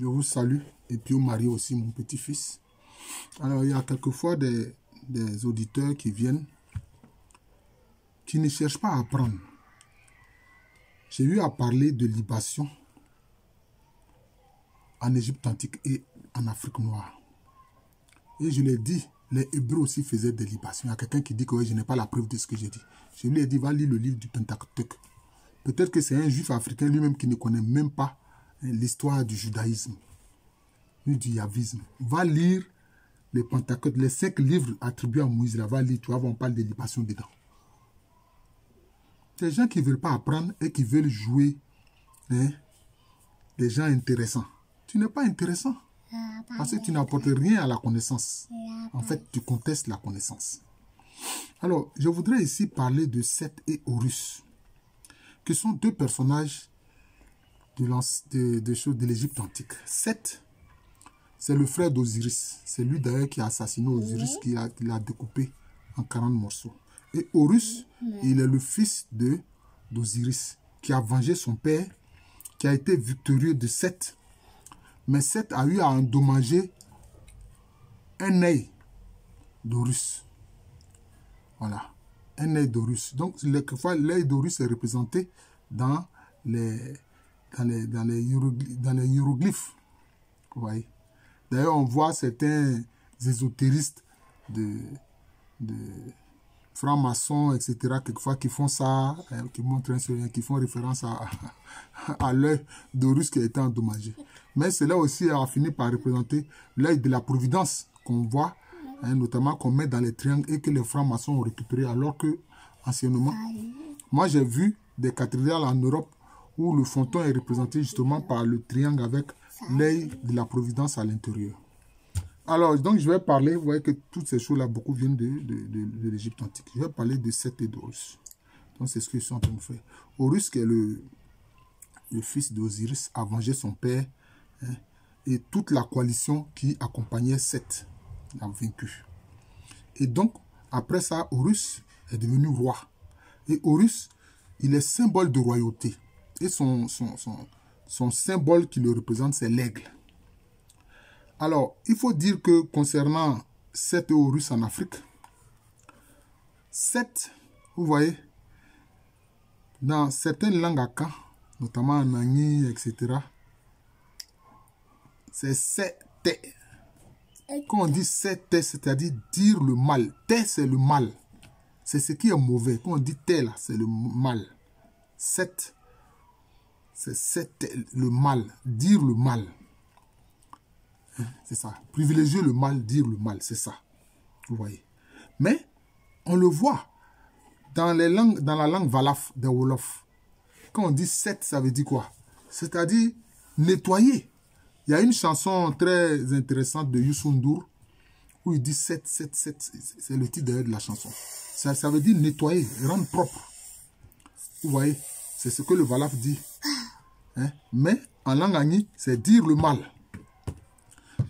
je vous salue. Et puis au mari aussi, mon petit-fils. Alors, il y a quelquefois des auditeurs qui viennent, qui ne cherchent pas à apprendre. J'ai eu à parler de libation en Égypte antique et en Afrique noire. Et je l'ai dit, les Hébreux aussi faisaient des libations. Il y a quelqu'un qui dit que oui, je n'ai pas la preuve de ce que j'ai dit. Je lui ai dit, va lire le livre du Pentateuque. Peut-être que c'est un juif africain lui-même qui ne connaît même pas l'histoire du judaïsme, ni du yavisme. Va lire les Pentateuque, les 5 livres attribués à Moïse. Là, va lire, tu vois, on parle de libation dedans. Des gens qui ne veulent pas apprendre et qui veulent jouer des gens intéressants. Tu n'es pas intéressant parce que tu n'apportes rien à la connaissance. En fait, tu contestes la connaissance. Alors, je voudrais ici parler de Seth et Horus, qui sont deux personnages de l'Égypte antique. Seth, c'est le frère d'Osiris. C'est lui d'ailleurs qui a assassiné Osiris, qui l'a découpé en 40 morceaux. Et Horus, il est le fils d'Osiris, qui a vengé son père, qui a été victorieux de Seth. Mais Seth a eu à endommager un œil d'Horus. Voilà, un œil d'Horus. Donc, quelquefois, l'œil d'Horus est représenté dans les hiéroglyphes. Vous voyez. D'ailleurs, on voit certains ésotéristes de francs-maçons, etc., quelquefois qui font ça, qui montrent qui font référence à l'œil d'Horus qui a été endommagé. Mais cela aussi a fini par représenter l'œil de la providence qu'on voit, notamment qu'on met dans les triangles et que les francs-maçons ont récupéré, alors que, anciennement, moi j'ai vu des cathédrales en Europe où le fronton est représenté justement par le triangle avec l'œil de la providence à l'intérieur. Alors, donc, je vais parler, vous voyez que toutes ces choses-là, beaucoup viennent de l'Égypte antique. Je vais parler de Seth et d'Horus. Donc, c'est ce que je suis en train de faire. Horus, qui est le fils d'Osiris, a vengé son père, et toute la coalition qui accompagnait Seth l'a vaincu. Et donc, après ça, Horus est devenu roi. Et Horus, il est symbole de royauté. Et son symbole qui le représente, c'est l'aigle. Alors, il faut dire que concernant Seth et Horus en Afrique, Seth, vous voyez, dans certaines langues Aka, notamment en Agni, etc., c'est Seth. Quand on dit Seth, c'est-à-dire dire le mal. Te, c'est le mal. C'est ce qui est mauvais. Quand on dit te, là, c'est le mal. Seth, c'est le mal. Dire le mal. C'est ça. Privilégier le mal, dire le mal. C'est ça. Vous voyez. Mais, on le voit dans la langue Wolof, des Wolof. Quand on dit Seth, ça veut dire quoi? C'est-à-dire nettoyer. Il y a une chanson très intéressante de Youssou N'Dour où il dit Seth, Seth, Seth. C'est le titre d'ailleurs de la chanson. Ça veut dire nettoyer, rendre propre. Vous voyez, c'est ce que le Wolof dit. Mais en langue Agni, c'est dire le mal.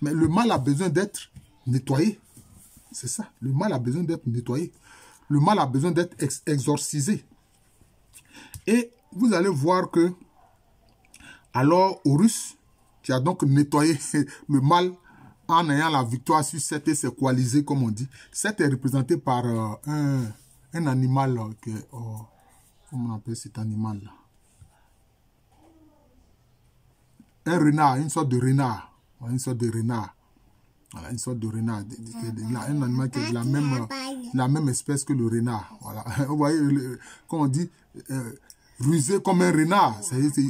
Mais le mal a besoin d'être nettoyé. C'est ça. Le mal a besoin d'être nettoyé. Le mal a besoin d'être exorcisé. Et vous allez voir que, alors, Horus, qui a donc nettoyé le mal en ayant la victoire sur Seth et ses coalisés, comme on dit. Seth est représenté par un animal, comment on appelle cet animal-là? Un renard, une sorte de renard. Une sorte de renard. Voilà, une sorte de renard. Un animal qui est de la même espèce que le renard. Voilà. Vous voyez, quand on dit ruser comme un renard,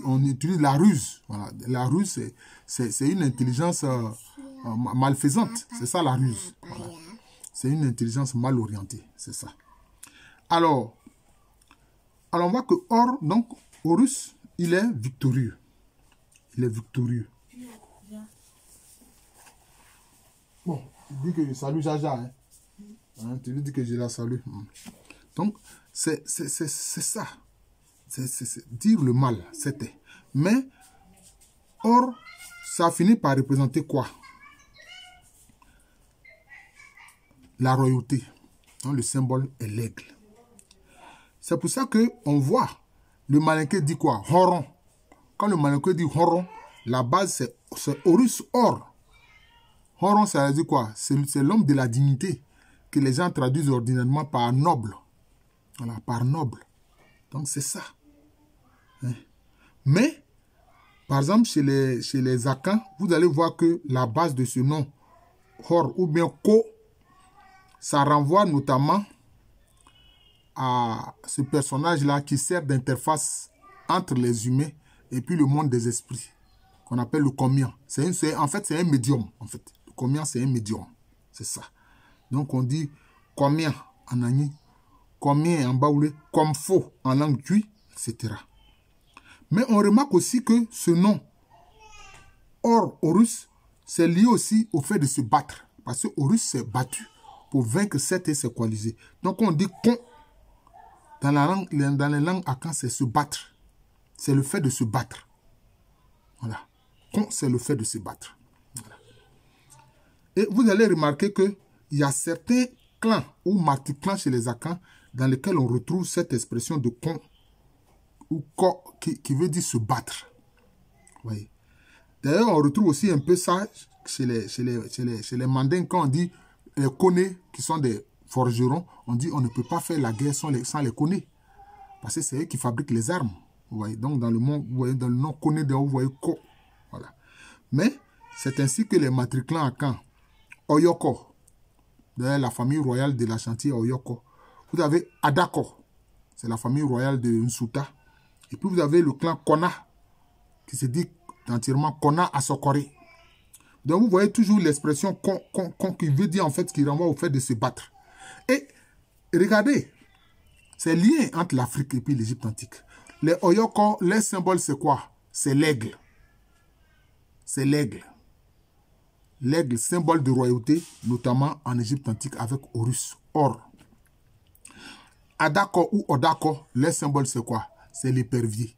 on utilise la ruse. Voilà. La ruse, c'est une intelligence malfaisante. C'est ça la ruse. Voilà. C'est une intelligence mal orientée. C'est ça. Alors, on voit que Horus, il est victorieux. Il est victorieux. Bon, tu dis que je salue Jaja. Tu lui dis que je la salue. Donc, c'est ça. C'est dire le mal, c'était. Mais, or, ça a fini par représenter quoi? La royauté. Donc, le symbole est l'aigle. C'est pour ça qu'on voit, le Malinké dit quoi? Horon. Quand le Malinké dit Horon, La base, c'est Horus Or. Horon, ça veut dire quoi? C'est l'homme de la dignité, que les gens traduisent ordinairement par noble. Voilà, par noble. Donc, c'est ça. Hein? Mais, par exemple, chez les Akans, vous allez voir que la base de ce nom, Hor ou bien Ko, ça renvoie notamment à ce personnage-là qui sert d'interface entre les humains et puis le monde des esprits, qu'on appelle le Komian. En fait, c'est un médium. En fait. Le Komian, c'est un médium. C'est ça. Donc, on dit Komian en Agni, Komian en Baoulé, Komfo en langue tui, etc. Mais on remarque aussi que ce nom, Horus, c'est lié aussi au fait de se battre. Parce que Horus s'est battu pour vaincre Seth et ses coalisés. Donc, on dit Kon. Dans les langues Akan, c'est se battre. C'est le fait de se battre. Voilà. C'est le fait de se battre. Voilà. Et vous allez remarquer qu'il y a certains clans ou marticlans chez les Akans dans lesquels on retrouve cette expression de kon ou ko qui veut dire se battre. Voyez. D'ailleurs, on retrouve aussi un peu ça chez les Mandingues quand on dit les konés qui sont des forgerons. On dit on ne peut pas faire la guerre sans les konés. Parce que c'est eux qui fabriquent les armes. Vous voyez, donc dans le monde, vous voyez, dans le nom Koné, vous voyez Ko. Voilà. Mais c'est ainsi que les matriclans Akan, Oyoko, d'ailleurs la famille royale de la chantier Oyoko. Vous avez Adako, c'est la famille royale de Nsuta. Et puis vous avez le clan Kona, qui se dit entièrement Kona Asokore. Donc vous voyez toujours l'expression kon qui veut dire en fait, qui renvoie au fait de se battre. Et regardez, c'est lié entre l'Afrique et puis l'Égypte antique. Les Oyoko, leur symbole, c'est quoi? C'est l'aigle. C'est l'aigle. L'aigle, symbole de royauté, notamment en Égypte antique avec Horus, Or. Adako ou Odako, leur symbole, c'est quoi? C'est l'épervier.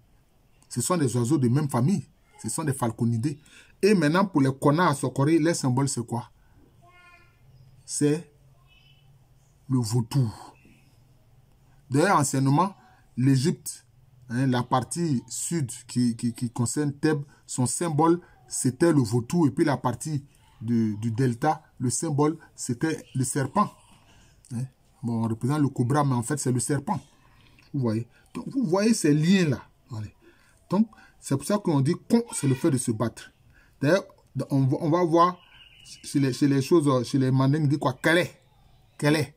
Ce sont des oiseaux de même famille. Ce sont des falconidés. Et maintenant, pour les Kona à Sokore, leur symbole, c'est quoi? C'est le vautour. D'ailleurs, anciennement, l'Égypte, la partie sud qui concerne Thèbes, son symbole, c'était le vautour. Et puis la partie du delta, le symbole, c'était le serpent. Bon, on représente le cobra, mais en fait, c'est le serpent. Vous voyez? Donc, vous voyez ces liens-là. Voilà. Donc, c'est pour ça qu'on dit qu'on, c'est le fait de se battre. D'ailleurs, on va voir chez les choses, chez les Mandingues, on dit quoi? Quel est?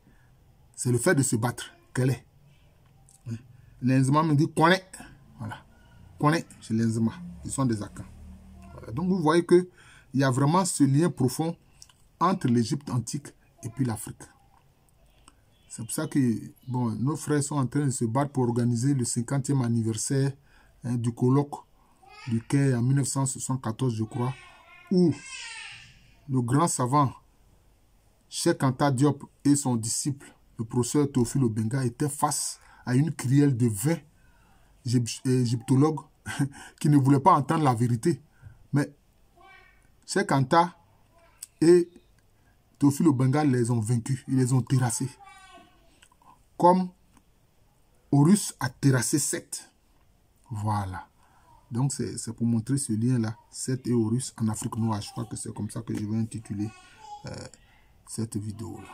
C'est le fait de se battre. Quel est? Les Nzema me dit Kone. Voilà. Kone chez les Nzema. Ils sont des Akans. Voilà. Donc vous voyez qu'il y a vraiment ce lien profond entre l'Égypte antique et puis l'Afrique. C'est pour ça que bon, nos frères sont en train de se battre pour organiser le 50e anniversaire du colloque du Caire en 1974, je crois, où le grand savant Cheikh Anta Diop et son disciple, le professeur Théophile Obenga, étaient face à une crielle de 20 égyptologues qui ne voulaient pas entendre la vérité. Mais Cheikh Anta et Théophile Obenga les ont vaincus, ils les ont terrassés. Comme Horus a terrassé Seth. Voilà. Donc c'est pour montrer ce lien-là, Seth et Horus en Afrique noire. Je crois que c'est comme ça que je vais intituler cette vidéo-là.